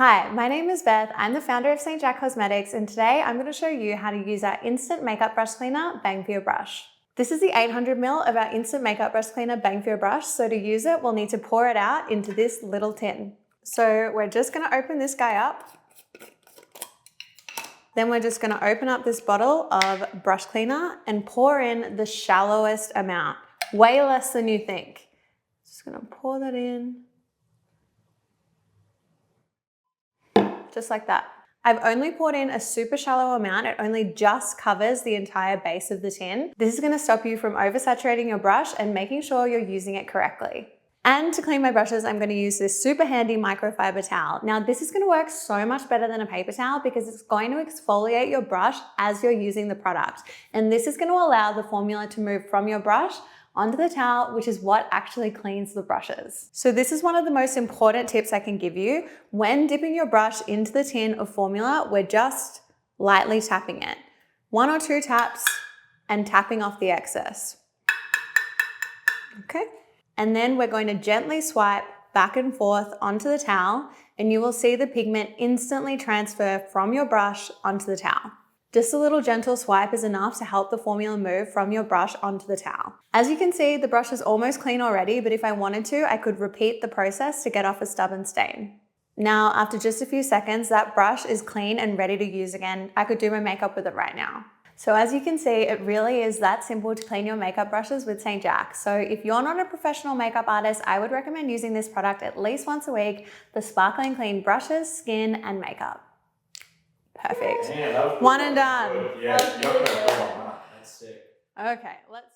Hi, my name is Beth. I'm the founder of St. Jack Cosmetics, and today I'm going to show you how to use our instant makeup brush cleaner, Bang for Your Brush. This is the 800ml of our instant makeup brush cleaner, Bang for Your Brush. So to use it, we'll need to pour it out into this little tin. So we're just going to open this guy up. Then we're just going to open up this bottle of brush cleaner and pour in the shallowest amount, way less than you think. Just going to pour that in. Just like that. I've only poured in a super shallow amount. It only just covers the entire base of the tin. This is going to stop you from oversaturating your brush and making sure you're using it correctly. And to clean my brushes, I'm going to use this super handy microfiber towel. Now, this is going to work so much better than a paper towel because it's going to exfoliate your brush as you're using the product. And this is going to allow the formula to move from your brush onto the towel, which is what actually cleans the brushes. So this is one of the most important tips I can give you. When dipping your brush into the tin of formula, we're just lightly tapping it. 1 or 2 taps and tapping off the excess. Okay. And then we're going to gently swipe back and forth onto the towel, and you will see the pigment instantly transfer from your brush onto the towel. Just a little gentle swipe is enough to help the formula move from your brush onto the towel. As you can see, the brush is almost clean already, but if I wanted to, I could repeat the process to get off a stubborn stain. Now, after just a few seconds, that brush is clean and ready to use again. I could do my makeup with it right now. So as you can see, it really is that simple to clean your makeup brushes with St. Jack. So if you're not a professional makeup artist, I would recommend using this product at least once a week for sparkling clean brushes, skin, and makeup. Perfect. Man, that was One and done. good. Yeah, That was really good. That's sick. Okay, let's